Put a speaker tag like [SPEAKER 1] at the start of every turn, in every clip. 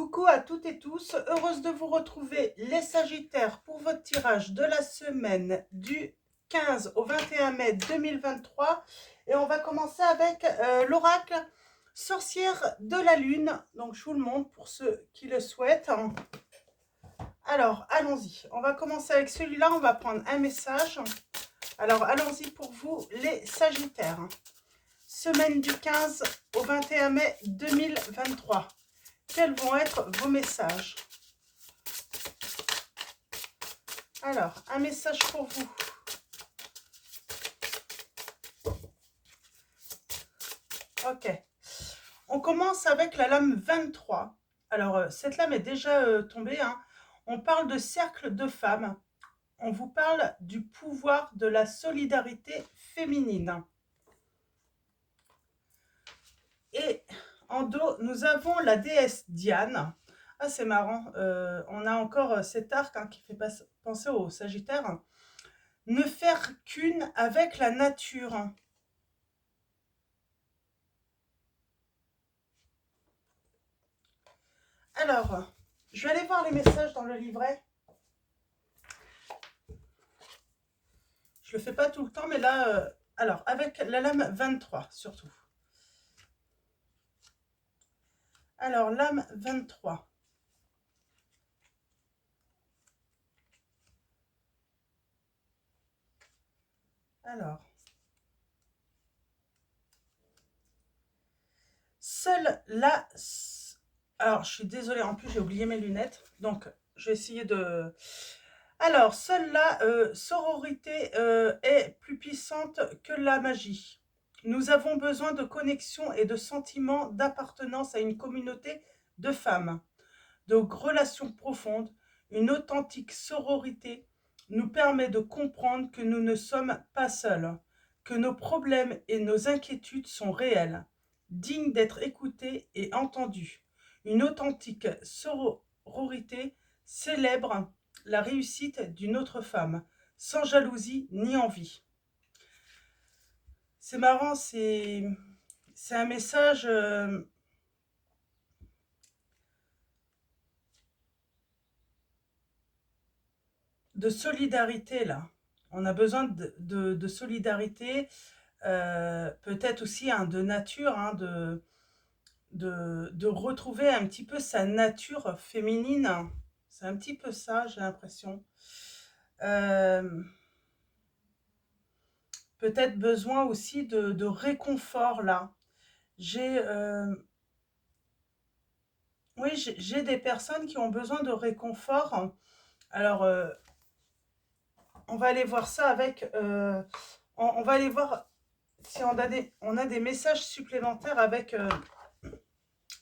[SPEAKER 1] Coucou à toutes et tous, heureuse de vous retrouver les Sagittaires pour votre tirage de la semaine du 15 au 21 mai 2023. Et on va commencer avec l'oracle sorcière de la lune. Donc je vous le montre pour ceux qui le souhaitent. Alors allons-y, on va commencer avec celui-là, on va prendre un message. Alors allons-y pour vous les Sagittaires. Semaine du 15 au 21 mai 2023. Quels vont être vos messages? Alors, un message pour vous. Ok. On commence avec la lame 23. Alors, cette lame est déjà tombée. Hein. On parle de cercle de femmes. On vous parle du pouvoir de la solidarité féminine. Et en dos, nous avons la déesse Diane. Ah, c'est marrant. On a encore cet arc hein, qui fait penser au Sagittaire. Ne faire qu'une avec la nature. Alors, je vais aller voir les messages dans le livret. Je le fais pas tout le temps, mais là, alors, avec la lame 23, surtout. Alors, lame 23. Alors, seule la... Alors, je suis désolée, en plus, j'ai oublié mes lunettes. Donc, je vais essayer de... Alors, seule la sororité est plus puissante que la magie. Nous avons besoin de connexion et de sentiments d'appartenance à une communauté de femmes. De relations profondes, une authentique sororité nous permet de comprendre que nous ne sommes pas seuls, que nos problèmes et nos inquiétudes sont réels, dignes d'être écoutés et entendus. Une authentique sororité célèbre la réussite d'une autre femme, sans jalousie ni envie. C'est marrant, c'est un message de solidarité là. On a besoin de solidarité, peut-être aussi hein, de nature, hein, de retrouver un petit peu sa nature féminine. C'est un petit peu ça, j'ai l'impression. Peut-être besoin aussi de réconfort là. J'ai oui, j'ai des personnes qui ont besoin de réconfort. Alors, on va aller voir ça avec... on va aller voir si on a des messages supplémentaires avec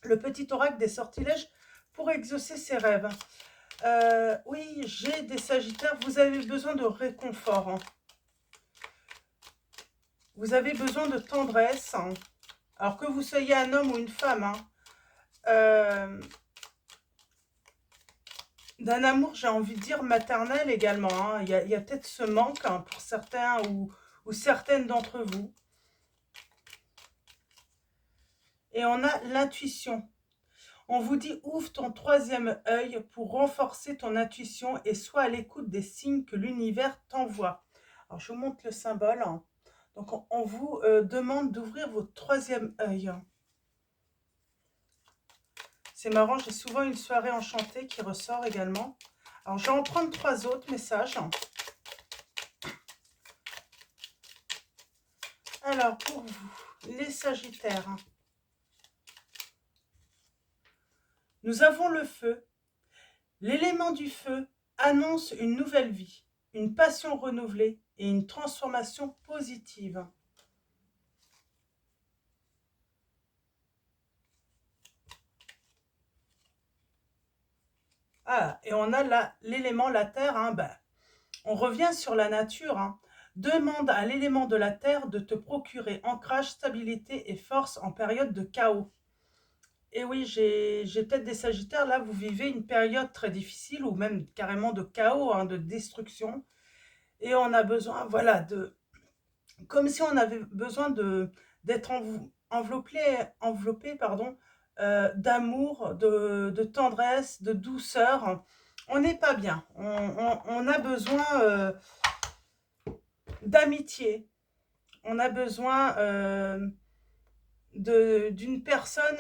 [SPEAKER 1] le petit oracle des sortilèges pour exaucer ses rêves. Oui, j'ai des sagittaires, vous avez besoin de réconfort. Hein. Vous avez besoin de tendresse. Hein. Alors que vous soyez un homme ou une femme. Hein. D'un amour, j'ai envie de dire maternel également. Hein. Il y a peut-être ce manque hein, pour certains ou certaines d'entre vous. Et on a l'intuition. On vous dit ouvre ton troisième œil pour renforcer ton intuition et sois à l'écoute des signes que l'univers t'envoie. Alors je vous montre le symbole. Hein. Donc on vous demande d'ouvrir votre troisième œil. C'est marrant, j'ai souvent une soirée enchantée qui ressort également. Alors je vais en prendre 3 autres messages. Alors pour vous, les Sagittaires, nous avons le feu. L'élément du feu annonce une nouvelle vie, une passion renouvelée et une transformation positive. Ah, et on a l'élément, la terre, hein, ben, on revient sur la nature. Hein. Demande à l'élément de la terre de te procurer ancrage, stabilité et force en période de chaos. Et oui, j'ai peut-être des sagittaires, là vous vivez une période très difficile ou même carrément de chaos, hein, de destruction. Et on a besoin, voilà, comme si on avait besoin d'être enveloppé, pardon, d'amour, de tendresse, de douceur. On n'est pas bien. On a besoin d'amitié. On a besoin d'une personne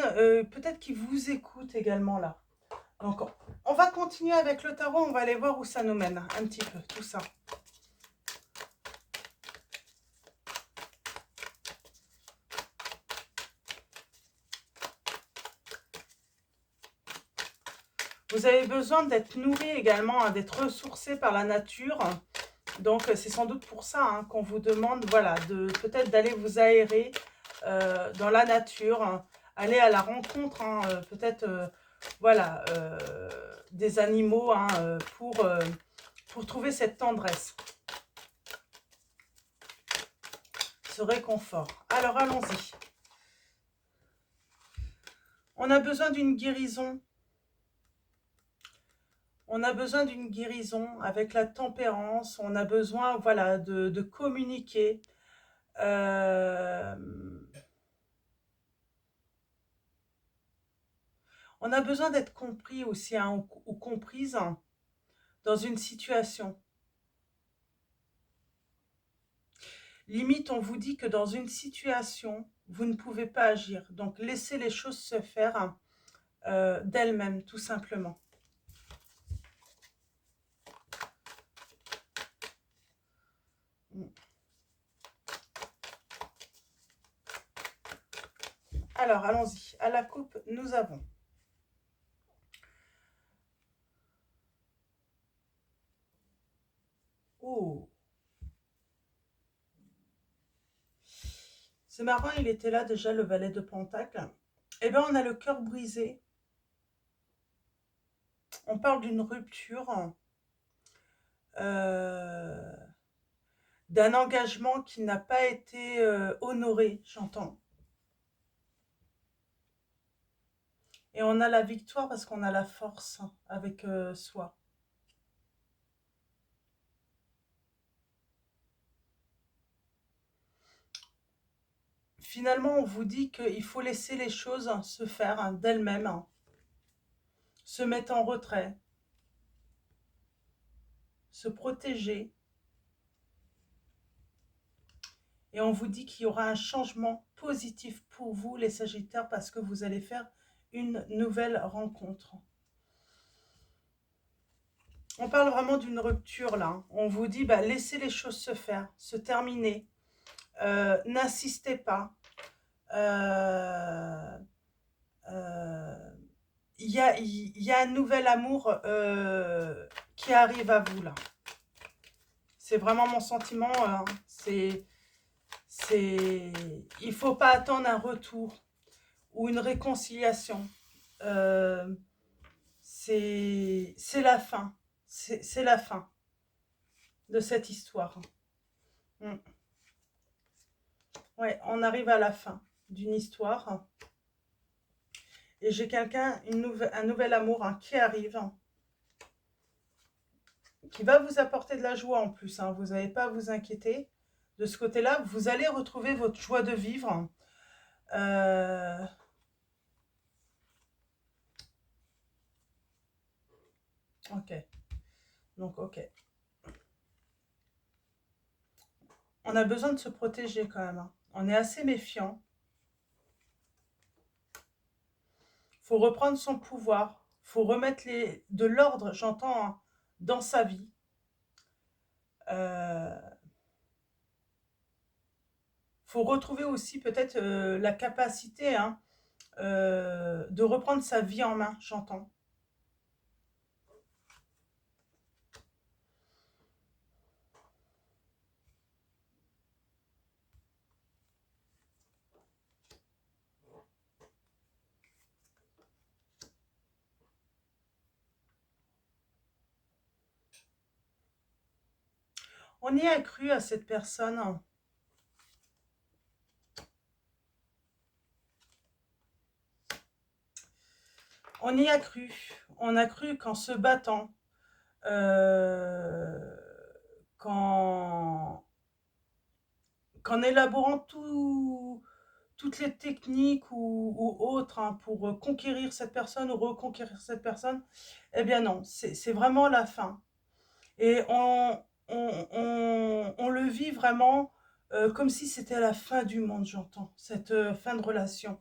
[SPEAKER 1] peut-être qui vous écoute également là. Donc, on va continuer avec le tarot. On va aller voir où ça nous mène un petit peu, tout ça. Vous avez besoin d'être nourri également, hein, d'être ressourcé par la nature. Donc, c'est sans doute pour ça hein, qu'on vous demande, voilà, peut-être d'aller vous aérer dans la nature, hein, aller à la rencontre, hein, peut-être, voilà, des animaux hein, pour trouver cette tendresse, ce réconfort. Alors, allons-y. On a besoin d'une guérison. On a besoin d'une guérison avec la tempérance. On a besoin, voilà, de communiquer. On a besoin d'être compris aussi hein, ou comprise hein, dans une situation. Limite, on vous dit que dans une situation, vous ne pouvez pas agir. Donc, laissez les choses se faire d'elles-mêmes, tout simplement. Alors, allons-y. À la coupe, nous avons... Oh, c'est marrant, il était là déjà, le valet de Pentacle. Eh bien, on a le cœur brisé. On parle d'une rupture, d'un engagement qui n'a pas été honoré, j'entends. Et on a la victoire parce qu'on a la force avec soi. Finalement, on vous dit qu'il faut laisser les choses se faire hein, d'elles-mêmes, hein, se mettre en retrait, se protéger. Et on vous dit qu'il y aura un changement positif pour vous, les Sagittaires, parce que vous allez faire une nouvelle rencontre. On parle vraiment d'une rupture là. Hein. On vous dit, bah, laissez les choses se faire, se terminer. N'insistez pas. Il y a un nouvel amour qui arrive à vous là. C'est vraiment mon sentiment. Il faut pas attendre un retour ou une réconciliation. C'est la fin. C'est la fin de cette histoire. Ouais, on arrive à la fin d'une histoire. Et j'ai quelqu'un, un nouvel amour hein, qui arrive, hein, qui va vous apporter de la joie en plus. Hein. Vous n'avez pas à vous inquiéter. De ce côté-là, vous allez retrouver votre joie de vivre. Ok. Donc, ok. On a besoin de se protéger quand même. Hein. On est assez méfiant. Il faut reprendre son pouvoir. Il faut remettre de l'ordre, j'entends, hein, dans sa vie. Faut retrouver aussi peut-être la capacité hein, de reprendre sa vie en main, j'entends. On y a cru à cette personne. On y a cru. On a cru qu'en se battant, qu'en élaborant toutes les techniques ou autres hein, pour conquérir cette personne ou reconquérir cette personne, eh bien non, c'est vraiment la fin. Et on le vit vraiment comme si c'était la fin du monde, j'entends, cette fin de relation.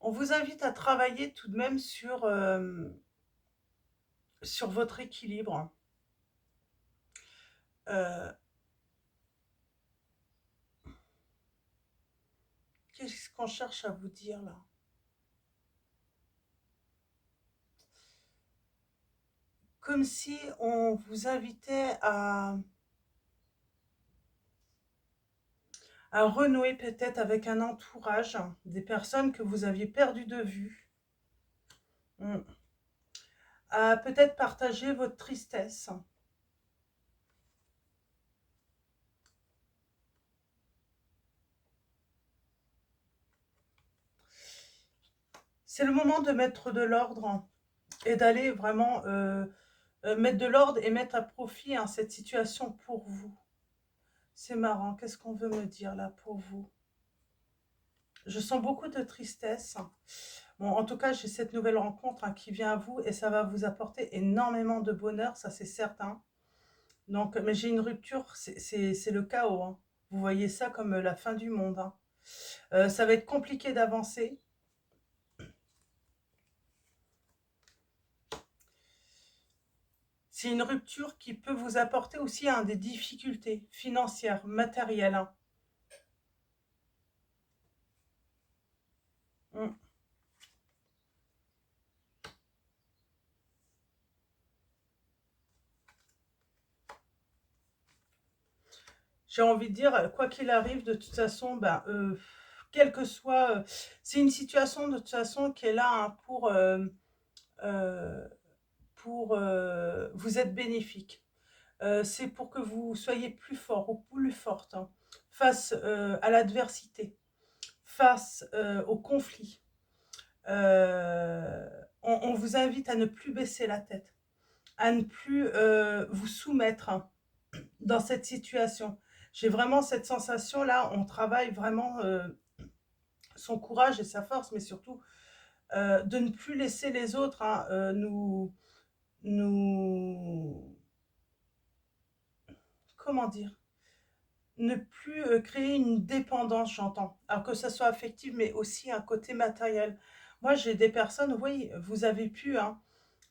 [SPEAKER 1] On vous invite à travailler tout de même sur votre équilibre. Euh, Qu'est-ce qu'on cherche à vous dire là? Comme si on vous invitait à renouer peut-être avec un entourage, des personnes que vous aviez perdues de vue, mm, à peut-être partager votre tristesse. C'est le moment de mettre de l'ordre et d'aller vraiment mettre de l'ordre et mettre à profit hein, cette situation pour vous. C'est marrant, qu'est-ce qu'on veut me dire là pour vous? Je sens beaucoup de tristesse. Bon, en tout cas, j'ai cette nouvelle rencontre hein, qui vient à vous et ça va vous apporter énormément de bonheur, ça c'est certain. Donc, mais j'ai une rupture, c'est le chaos, hein. Vous voyez ça comme la fin du monde, hein. Ça va être compliqué d'avancer. C'est une rupture qui peut vous apporter aussi hein, des difficultés financières, matérielles, hein. Mm. J'ai envie de dire, quoi qu'il arrive, de toute façon, ben, quel que soit, c'est une situation de toute façon qui est là hein, euh, pour vous être bénéfique. C'est pour que vous soyez plus fort ou plus forte hein, face à l'adversité, face au conflit. On vous invite à ne plus baisser la tête, à ne plus vous soumettre hein, dans cette situation. J'ai vraiment cette sensation-là, on travaille vraiment son courage et sa force, mais surtout de ne plus laisser les autres hein, nous, comment dire, ne plus créer une dépendance, j'entends. Alors que ça soit affectif, mais aussi un côté matériel. Moi, j'ai des personnes, oui, vous avez pu hein,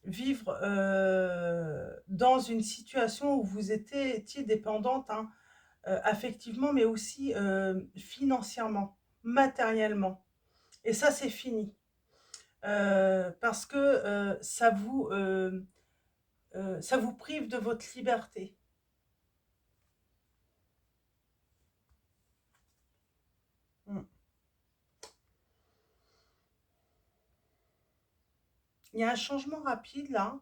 [SPEAKER 1] vivre dans une situation où vous étiez dépendante, hein, affectivement, mais aussi financièrement, matériellement. Et ça, c'est fini. Parce que ça vous prive de votre liberté. Mm. Il y a un changement rapide là,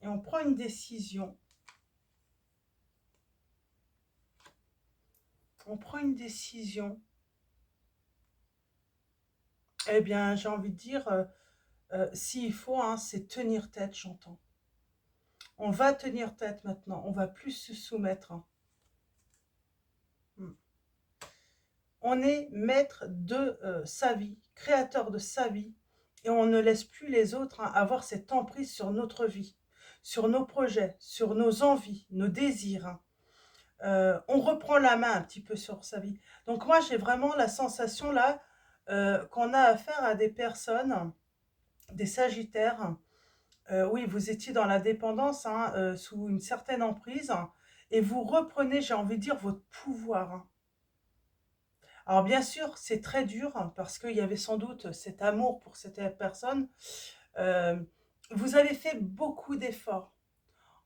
[SPEAKER 1] et on prend une décision. On prend une décision. Eh bien, j'ai envie de dire, s'il faut, hein, c'est tenir tête, j'entends. On va tenir tête maintenant, on va plus se soumettre, hein. Mm. On est maître de sa vie, créateur de sa vie, et on ne laisse plus les autres hein, avoir cette emprise sur notre vie, sur nos projets, sur nos envies, nos désirs, hein. On reprend la main un petit peu sur sa vie. Donc moi, j'ai vraiment la sensation là qu'on a affaire à des personnes, des sagittaires. Oui, vous étiez dans la dépendance, hein, sous une certaine emprise, hein, et vous reprenez, j'ai envie de dire, votre pouvoir, hein. Alors bien sûr, c'est très dur hein, parce qu'il y avait sans doute cet amour pour cette personne. Euh, vous avez fait beaucoup d'efforts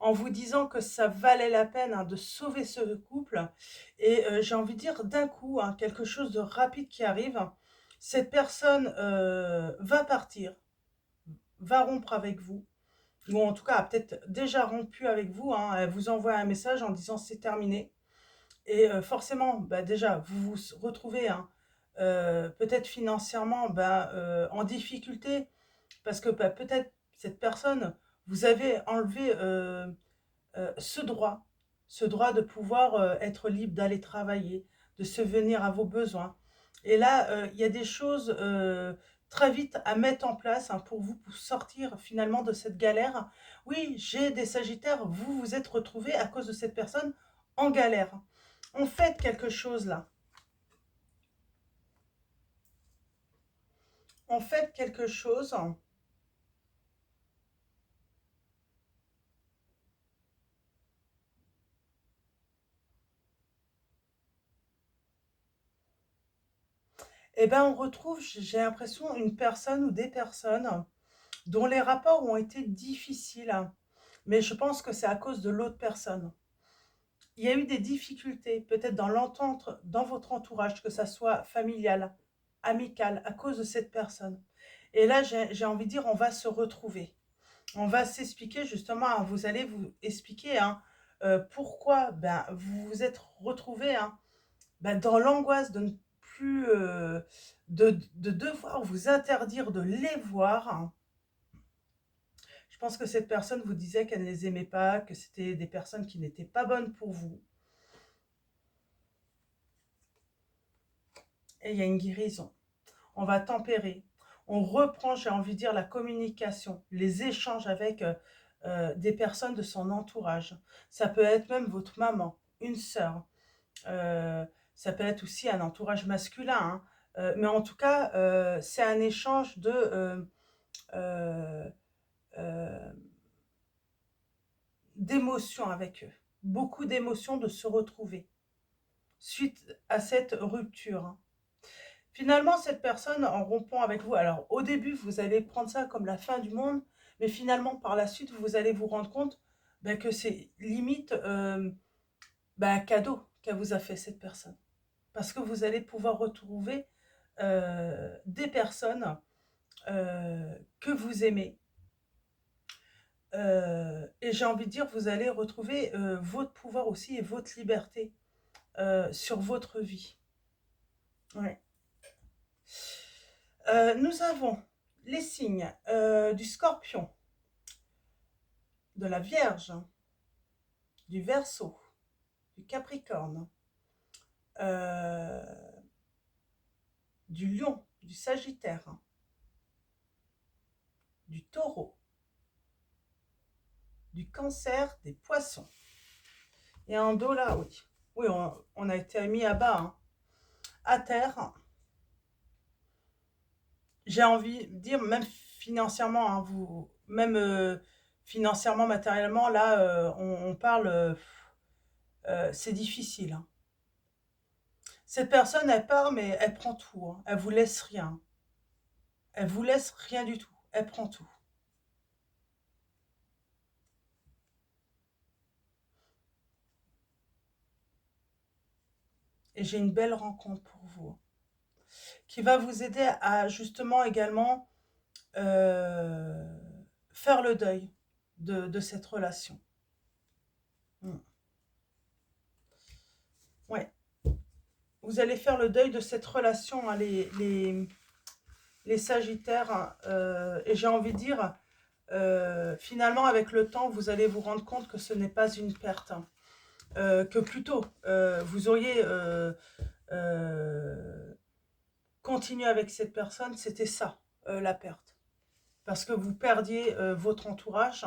[SPEAKER 1] en vous disant que ça valait la peine hein, de sauver ce couple. Et j'ai envie de dire d'un coup, hein, quelque chose de rapide qui arrive. Cette personne va partir, va rompre avec vous, ou en tout cas a peut-être déjà rompu avec vous, hein. Elle vous envoie un message en disant c'est terminé. Et forcément, bah, déjà, vous vous retrouvez hein, peut-être financièrement bah, en difficulté Parce que bah, peut-être cette personne, vous avez enlevé ce droit de pouvoir être libre d'aller travailler, de subvenir à vos besoins. Et là, il y a des choses très vite à mettre en place hein, pour vous pour sortir finalement de cette galère. Oui, j'ai des Sagittaires, vous vous êtes retrouvés à cause de cette personne en galère. On fait quelque chose là. On fait quelque chose. Eh ben, on retrouve, j'ai l'impression, une personne ou des personnes dont les rapports ont été difficiles. Mais je pense que c'est à cause de l'autre personne. Il y a eu des difficultés, peut-être dans l'entente, dans votre entourage, que ça soit familial, amical, à cause de cette personne. Et là, j'ai envie de dire, on va se retrouver. On va s'expliquer justement, hein, vous allez vous expliquer hein, pourquoi ben, vous vous êtes retrouvés hein, ben, dans l'angoisse de ne plus, de devoir vous interdire de les voir, hein. Je pense que cette personne vous disait qu'elle ne les aimait pas, que c'était des personnes qui n'étaient pas bonnes pour vous. Et il y a une guérison. On va tempérer. On reprend, j'ai envie de dire, la communication, les échanges avec des personnes de son entourage. Ça peut être même votre maman, une sœur. Euh, Ça peut être aussi un entourage masculin. Hein. Mais en tout cas, c'est un échange de... euh, euh, d'émotions avec eux. Beaucoup d'émotions de se retrouver suite à cette rupture. Hein. Finalement, cette personne, en rompant avec vous, alors au début, vous allez prendre ça comme la fin du monde, mais finalement, par la suite, vous allez vous rendre compte ben, que c'est limite ben, un cadeau qu'elle vous a fait cette personne. Parce que vous allez pouvoir retrouver des personnes que vous aimez. Et j'ai envie de dire, vous allez retrouver votre pouvoir aussi et votre liberté sur votre vie. Ouais. Nous avons les signes du Scorpion, de la Vierge, du Verseau, du Capricorne, euh, du Lion, du Sagittaire, du Taureau, du Cancer, des Poissons. Et en dos là, oui. Oui, on a été mis à bas, hein. À terre. J'ai envie de dire, même financièrement, hein, même financièrement, matériellement, là, on parle, c'est difficile. Hein. Cette personne, elle part, mais elle prend tout. Hein. Elle vous laisse rien. Elle vous laisse rien du tout. Elle prend tout. Et j'ai une belle rencontre pour vous, qui va vous aider à justement également euh, faire le deuil de cette relation. Mm. Ouais. Vous allez faire le deuil de cette relation, hein, les Sagittaires. Et j'ai envie de dire, finalement, avec le temps, vous allez vous rendre compte que ce n'est pas une perte. Hein. Que plutôt, vous auriez continué avec cette personne, c'était ça, la perte. Parce que vous perdiez votre entourage,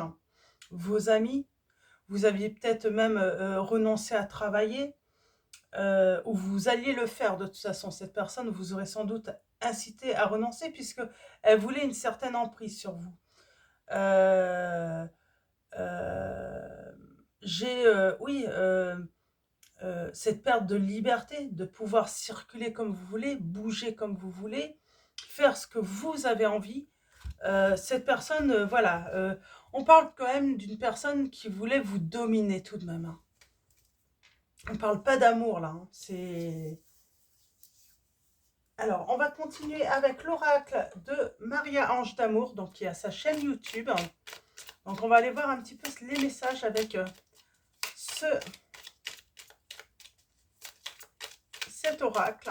[SPEAKER 1] vos amis, vous aviez peut-être même renoncé à travailler, ou vous alliez le faire de toute façon. Cette personne vous aurait sans doute incité à renoncer, puisque elle voulait une certaine emprise sur vous. Euh, euh, oui, cette perte de liberté, de pouvoir circuler comme vous voulez, bouger comme vous voulez, faire ce que vous avez envie. Cette personne, voilà, on parle quand même d'une personne qui voulait vous dominer tout de même. Hein. On ne parle pas d'amour là. Hein. C'est... Alors, on va continuer avec l'oracle de Maria Ange d'Amour, donc qui a sa chaîne YouTube. Donc, on va aller voir un petit peu les messages avec cet oracle.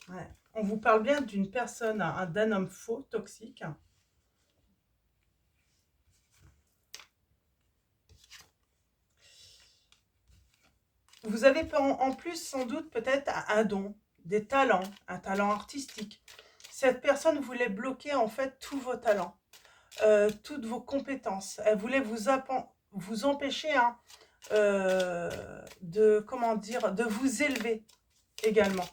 [SPEAKER 1] Ouais. On vous parle bien d'une personne, d'un homme faux, toxique. Vous avez en plus sans doute peut-être un don, des talents, un talent artistique. Cette personne voulait bloquer en fait tous vos talents, toutes vos compétences. Elle voulait vous empêcher hein, de, comment dire, de vous élever également.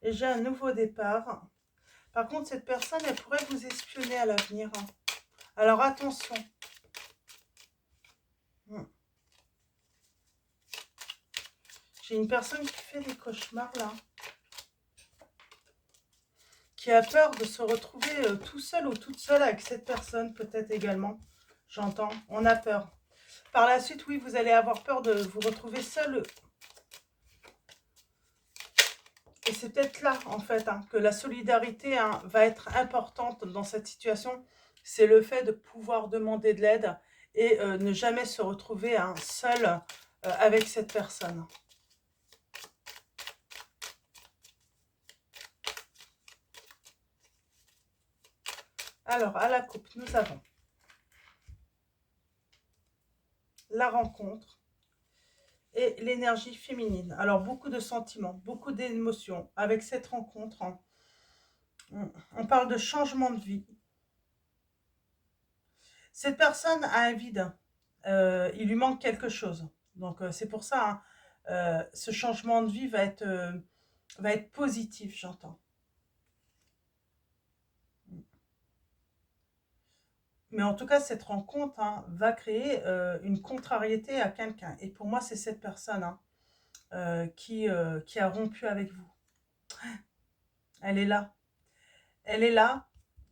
[SPEAKER 1] Et j'ai un nouveau départ. Par contre, cette personne, elle pourrait vous espionner à l'avenir. Alors attention. J'ai une personne qui fait des cauchemars là. Qui a peur de se retrouver tout seul ou toute seule avec cette personne, peut-être également. J'entends, on a peur. Par la suite, oui, vous allez avoir peur de vous retrouver seul. Et c'est peut-être là, en fait, hein, que la solidarité hein, va être importante dans cette situation. C'est le fait de pouvoir demander de l'aide et ne jamais se retrouver hein, seul avec cette personne. Alors, à la coupe, nous avons la rencontre et l'énergie féminine. Alors, beaucoup de sentiments, beaucoup d'émotions avec cette rencontre. Hein. On parle de changement de vie. Cette personne a un vide. Il lui manque quelque chose. Donc, c'est pour ça, hein, ce changement de vie va être positif, j'entends. Mais en tout cas, cette rencontre hein, va créer une contrariété à quelqu'un. Et pour moi, c'est cette personne hein, qui a rompu avec vous. Elle est là. Elle est là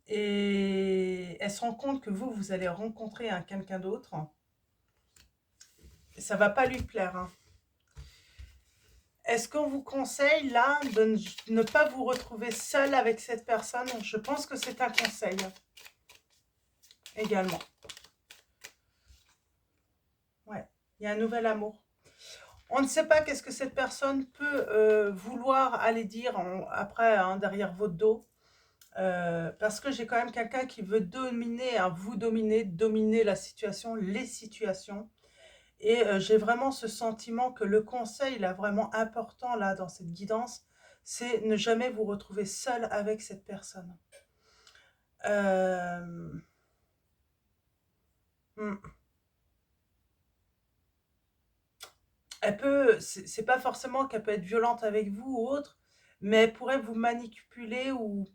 [SPEAKER 1] et elle se rend compte que vous allez rencontrer quelqu'un d'autre. Ça va pas lui plaire. Hein. Est-ce qu'on vous conseille là de ne pas vous retrouver seul avec cette personne? Je pense que c'est un conseil également. Ouais, il y a un nouvel amour. On ne sait pas qu'est-ce que cette personne peut vouloir aller dire après, hein, derrière votre dos. Parce que j'ai quand même quelqu'un qui veut dominer, hein, vous dominer la situation, les situations. Et j'ai vraiment ce sentiment que le conseil, là, vraiment important, là, dans cette guidance, c'est ne jamais vous retrouver seul avec cette personne. Euh... hmm. Elle peut, c'est pas forcément qu'elle peut être violente avec vous ou autre, mais elle pourrait vous manipuler ou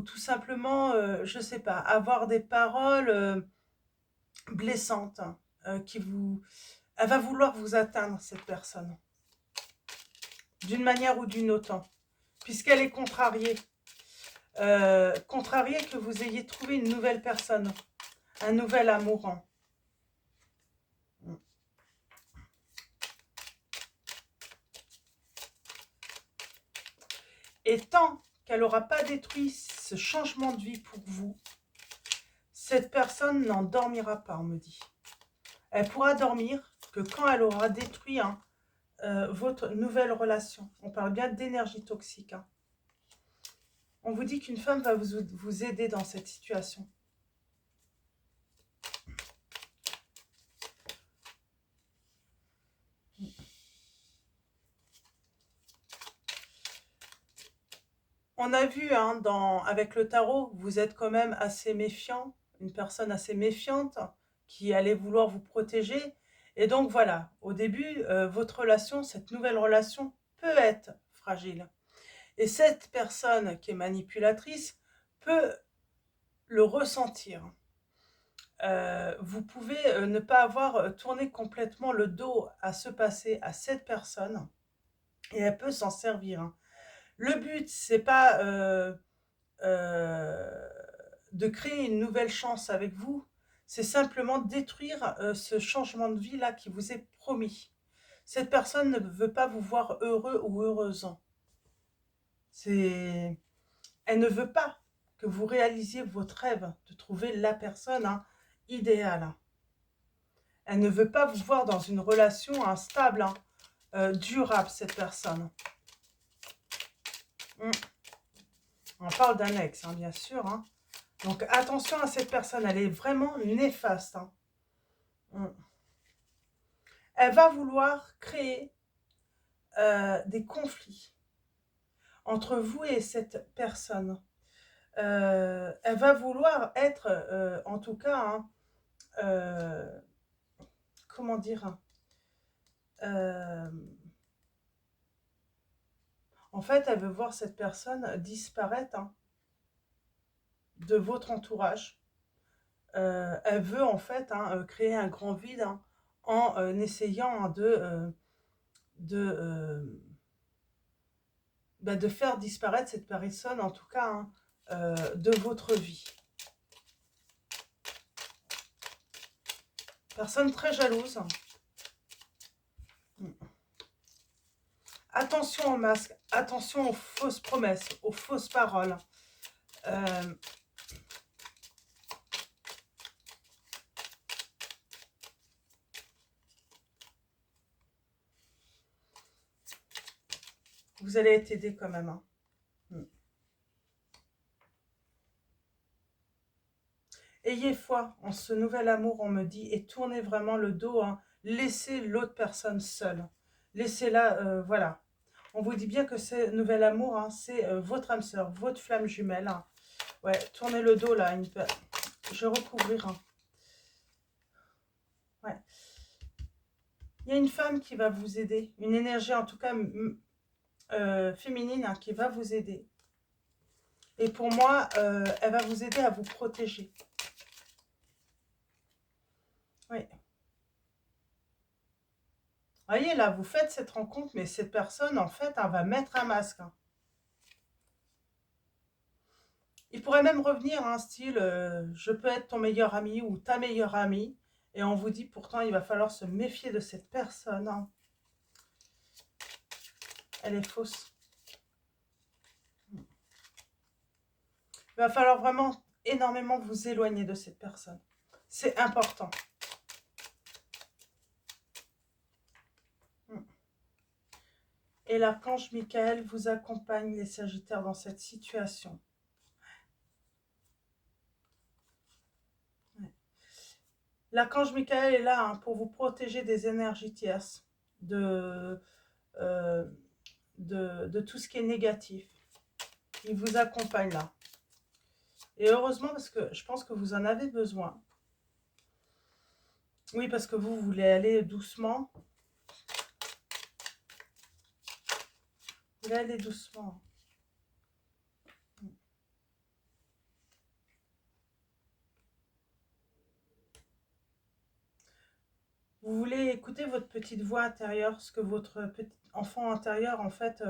[SPEAKER 1] tout simplement, je sais pas, avoir des paroles blessantes qui vous... Elle va vouloir vous atteindre, cette personne, d'une manière ou d'une autre, puisqu'elle est contrariée. Contrariée que vous ayez trouvé une nouvelle personne, un nouvel amourant. Et tant qu'elle n'aura pas détruit ce changement de vie pour vous, cette personne n'en dormira pas, on me dit. Elle pourra dormir que quand elle aura détruit hein, votre nouvelle relation. On parle bien d'énergie toxique. Hein. On vous dit qu'une femme va vous aider dans cette situation. On a vu hein, avec le tarot, vous êtes quand même assez méfiant, une personne assez méfiante qui allait vouloir vous protéger. Et donc voilà, au début, votre relation, cette nouvelle relation peut être fragile. Et cette personne qui est manipulatrice peut le ressentir. Vous pouvez ne pas avoir tourné complètement le dos à ce passé, à cette personne, et elle peut s'en servir. Hein. Le but, c'est pas de créer une nouvelle chance avec vous, c'est simplement détruire ce changement de vie là qui vous est promis. Cette personne ne veut pas vous voir heureux ou heureuse. Elle ne veut pas que vous réalisiez votre rêve de trouver la personne hein, idéale. Elle ne veut pas vous voir dans une relation instable, hein, durable, cette personne. On parle d'un ex, hein, bien sûr. Hein. Donc, attention à cette personne. Elle est vraiment néfaste. Hein. Elle va vouloir créer des conflits entre vous et cette personne. Elle va vouloir être, en tout cas, hein, comment dire, en fait, elle veut voir cette personne disparaître, hein, de votre entourage. Elle veut en fait, hein, créer un grand vide, hein, en essayant, hein, de faire disparaître cette personne, en tout cas, hein, de votre vie. Personne très jalouse. Attention aux masques, attention aux fausses promesses, aux fausses paroles. Vous allez être aidé quand même. Hein. Ayez foi en ce nouvel amour, on me dit, et tournez vraiment le dos. Hein. Laissez l'autre personne seule. Laissez-la, voilà. On vous dit bien que ce nouvel amour, hein, c'est votre âme sœur, votre flamme jumelle. Hein. Ouais, tournez le dos là. Je vais recouvrir. Hein. Ouais. Il y a une femme qui va vous aider. Une énergie en tout cas féminine, hein, qui va vous aider. Et pour moi, elle va vous aider à vous protéger. Oui. Voyez, là, vous faites cette rencontre, mais cette personne, en fait, elle va mettre un masque. Hein. Il pourrait même revenir, hein, style, je peux être ton meilleur ami ou ta meilleure amie. Et on vous dit, pourtant, il va falloir se méfier de cette personne. Hein. Elle est fausse. Il va falloir vraiment énormément vous éloigner de cette personne. C'est important. Et l'archange Michael vous accompagne, les Sagittaires, dans cette situation. Ouais. L'archange Michael est là, hein, pour vous protéger des énergies tierces, de tout ce qui est négatif. Il vous accompagne là. Et heureusement, parce que je pense que vous en avez besoin. Oui, parce que vous voulez aller doucement. Vous voulez aller doucement. Vous voulez écouter votre petite voix intérieure, ce que votre petit enfant intérieur, en fait,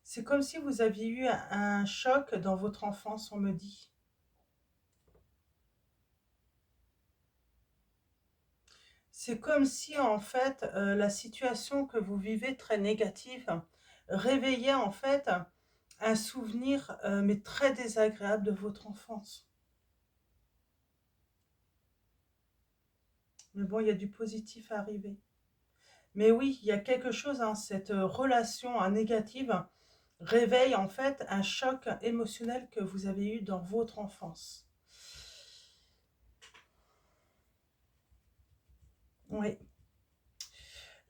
[SPEAKER 1] c'est comme si vous aviez eu un choc dans votre enfance, on me dit. C'est comme si, en fait, la situation que vous vivez très négative réveillait, en fait, un souvenir, mais très désagréable de votre enfance. Mais bon, il y a du positif à arriver. Mais oui, il y a quelque chose, hein, cette relation négative réveille, en fait, un choc émotionnel que vous avez eu dans votre enfance. Oui.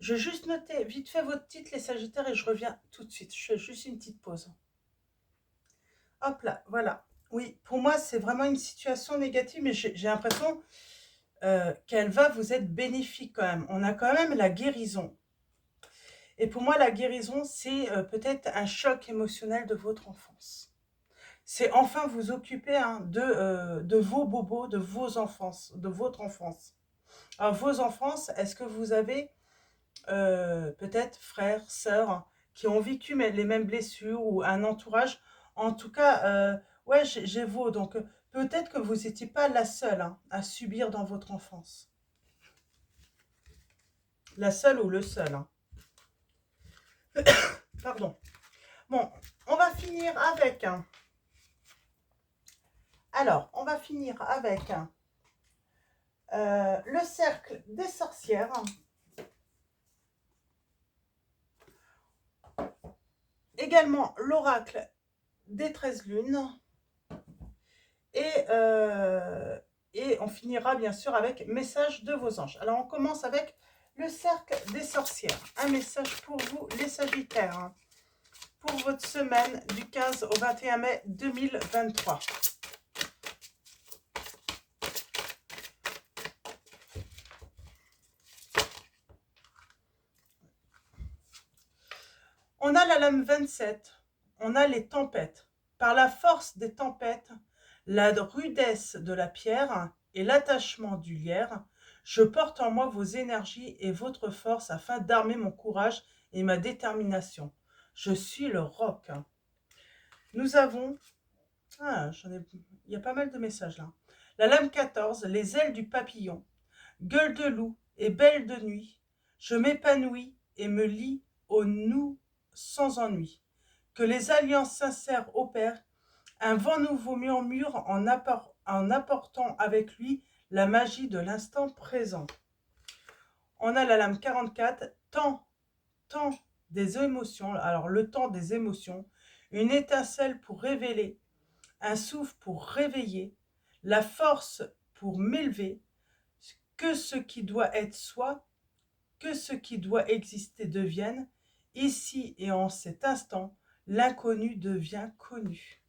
[SPEAKER 1] Je vais juste noter vite fait votre titre, les Sagittaires, et je reviens tout de suite. Je fais juste une petite pause. Hop là, voilà. Oui, pour moi, c'est vraiment une situation négative, mais j'ai l'impression qu'elle va vous être bénéfique quand même. On a quand même la guérison. Et pour moi, la guérison, c'est peut-être un choc émotionnel de votre enfance. C'est enfin vous occuper, hein, de vos bobos, de vos enfances, de votre enfance. Alors, vos enfances, est-ce que vous avez peut-être frères, sœurs qui ont vécu les mêmes blessures ou un entourage? En tout cas, ouais, j'ai vos. Donc, peut-être que vous n'étiez pas la seule, hein, à subir dans votre enfance. La seule ou le seul. Hein. Pardon. Bon, on va finir avec... Alors, on va finir avec Le cercle des sorcières. Également l'oracle des 13 lunes. Et on finira bien sûr avec message de vos anges. Alors on commence avec le cercle des sorcières. Un message pour vous les Sagittaires, hein, pour votre semaine du 15 au 21 mai 2023. On a la lame 27, on a les tempêtes. Par la force des tempêtes, la rudesse de la pierre et l'attachement du lierre, je porte en moi vos énergies et votre force afin d'armer mon courage et ma détermination. Je suis le roc. Nous avons... il y a pas mal de messages là. La lame 14, les ailes du papillon, gueule de loup et belle de nuit, je m'épanouis et me lie au nous sans ennui. Que les alliances sincères opèrent, un vent nouveau murmure en apportant avec lui la magie de l'instant présent. On a la lame 44, temps des émotions, alors le temps des émotions, une étincelle pour révéler, un souffle pour réveiller, la force pour m'élever, que ce qui doit être soit, que ce qui doit exister devienne, ici et en cet instant, l'inconnu devient connu.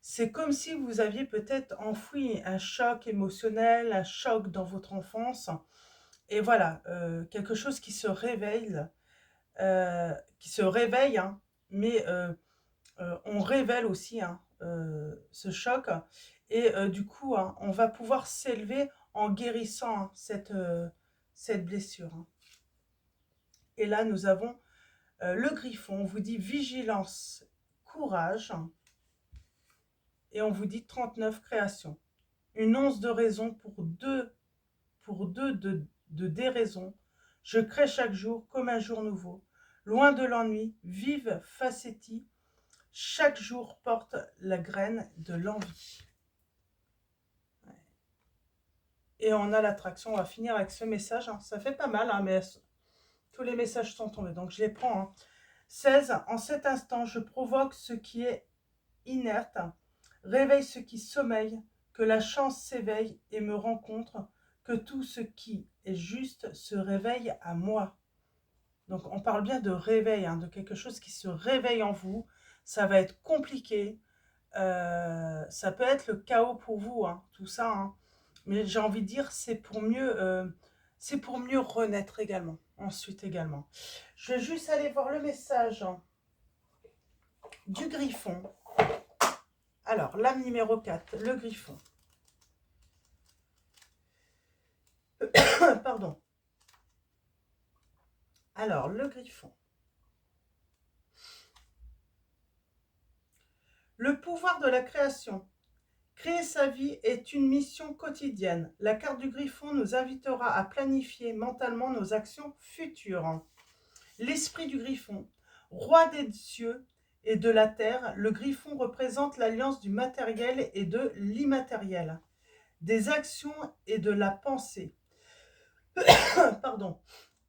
[SPEAKER 1] C'est comme si vous aviez peut-être enfoui un choc émotionnel, un choc dans votre enfance, et voilà, quelque chose qui se réveille, hein, mais on révèle aussi hein, ce choc, et du coup, hein, on va pouvoir s'élever en guérissant hein, cette blessure. Hein. Et là, nous avons le griffon, on vous dit vigilance, courage, et on vous dit 39 créations. Une once de raison pour deux de déraison. Je crée chaque jour comme un jour nouveau. Loin de l'ennui, vive facétie, chaque jour porte la graine de l'envie. Et on a l'attraction, on va finir avec ce message. Hein. Ça fait pas mal, hein, mais tous les messages sont tombés, donc je les prends. Hein. 16. En cet instant, je provoque ce qui est inerte, réveille ce qui sommeille, que la chance s'éveille et me rencontre, que tout ce qui est juste se réveille à moi. Donc on parle bien de réveil, hein, de quelque chose qui se réveille en vous. Ça va être compliqué, ça peut être le chaos pour vous, hein, tout ça. Hein. Mais j'ai envie de dire, c'est pour mieux renaître également, ensuite également. Je vais juste aller voir le message du griffon. Alors, lame numéro 4, le griffon. Pardon. Alors, le griffon. Le pouvoir de la création. Créer sa vie est une mission quotidienne. La carte du griffon nous invitera à planifier mentalement nos actions futures. L'esprit du griffon. Roi des cieux et de la terre, le griffon représente l'alliance du matériel et de l'immatériel, des actions et de la pensée. Pardon.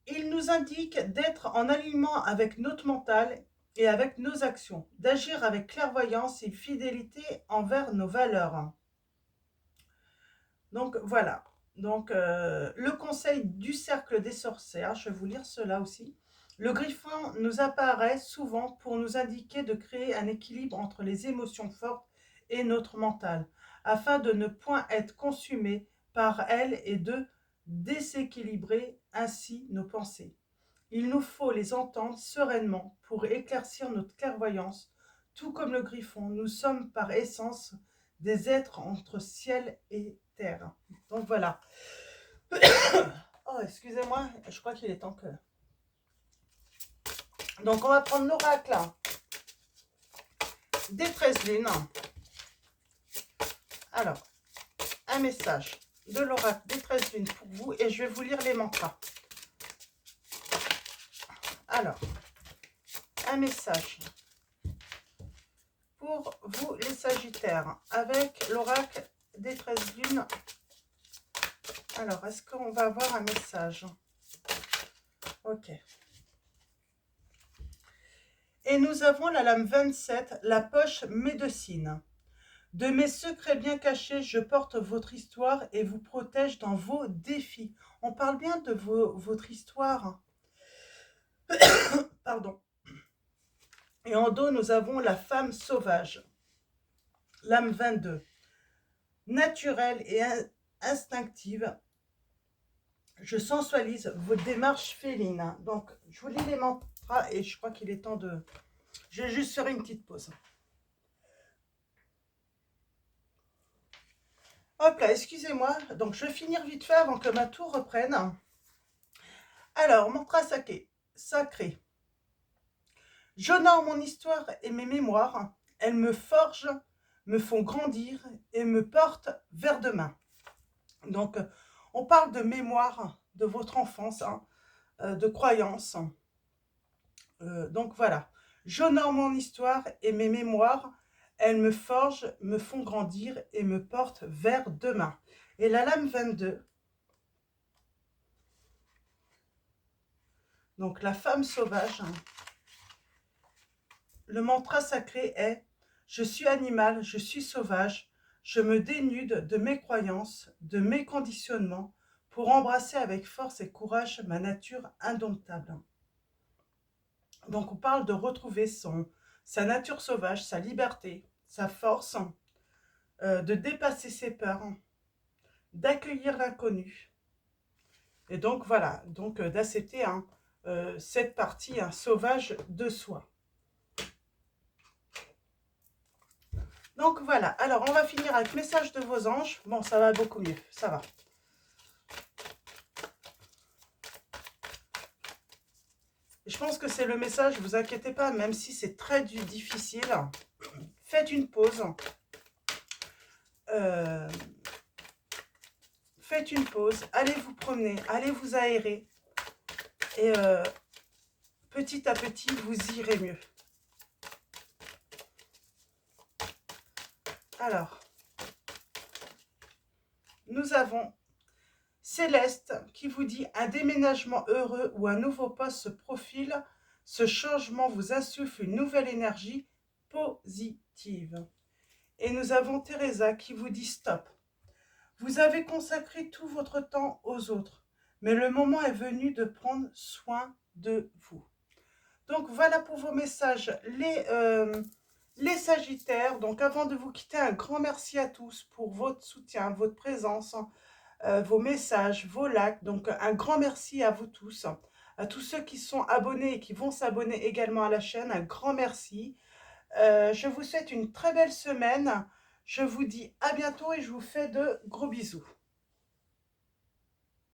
[SPEAKER 1] Il nous indique d'être en alignement avec notre mental et avec nos actions, d'agir avec clairvoyance et fidélité envers nos valeurs. Donc voilà, donc le conseil du cercle des sorcières, je vais vous lire cela aussi. Le griffon nous apparaît souvent pour nous indiquer de créer un équilibre entre les émotions fortes et notre mental, afin de ne point être consumé par elles et de déséquilibrer ainsi nos pensées. Il nous faut les entendre sereinement pour éclaircir notre clairvoyance. Tout comme le griffon, nous sommes par essence des êtres entre ciel et terre. Donc voilà. Oh, excusez-moi, je crois qu'il est temps que... Donc on va prendre l'oracle des 13 lunes. Alors, un message de l'oracle des 13 lunes pour vous et je vais vous lire les mantras. Alors, un message pour vous les Sagittaires avec l'oracle des 13 lunes. Alors, est-ce qu'on va avoir un message? Ok. Et nous avons la lame 27, la poche médecine. De mes secrets bien cachés, je porte votre histoire et vous protège dans vos défis. On parle bien de votre histoire. Pardon. Et en dos, nous avons la femme sauvage. Lame 22. Naturelle et instinctive, je sensualise vos démarches félines. Donc, je vous lis les mantras et je crois qu'il est temps de... Je vais juste faire une petite pause. Hop là, excusez-moi. Donc, je vais finir vite fait avant que ma tour reprenne. Alors, mantra sacré. J'honore mon histoire et mes mémoires. Elles me forgent, me font grandir et me portent vers demain. Donc, on parle de mémoire de votre enfance, hein, de croyances. Donc voilà, j'honore mon histoire et mes mémoires. Elles me forgent, me font grandir et me portent vers demain. Et la lame 22, donc la femme sauvage, le mantra sacré est « Je suis animal, je suis sauvage, je me dénude de mes croyances, de mes conditionnements, pour embrasser avec force et courage ma nature indomptable. » Donc on parle de retrouver sa nature sauvage, sa liberté, sa force, de dépasser ses peurs, d'accueillir l'inconnu. Et donc voilà, donc d'accepter cette partie sauvage de soi. Donc voilà, alors on va finir avec message de vos anges. Bon, ça va beaucoup mieux, ça va. Je pense que c'est le message, ne vous inquiétez pas, même si c'est très difficile. Faites une pause. Faites une pause, allez vous promener, allez vous aérer. Et petit à petit, vous irez mieux. Alors, nous avons Céleste qui vous dit un déménagement heureux ou un nouveau poste se profile. Ce changement vous insuffle une nouvelle énergie positive. Et nous avons Teresa qui vous dit stop. Vous avez consacré tout votre temps aux autres, mais le moment est venu de prendre soin de vous. Donc voilà pour vos messages, les Sagittaires. Donc avant de vous quitter, un grand merci à tous pour votre soutien, votre présence, vos messages, vos likes. Donc un grand merci à vous tous, à tous ceux qui sont abonnés et qui vont s'abonner également à la chaîne. Un grand merci. Je vous souhaite une très belle semaine. Je vous dis à bientôt et je vous fais de gros bisous.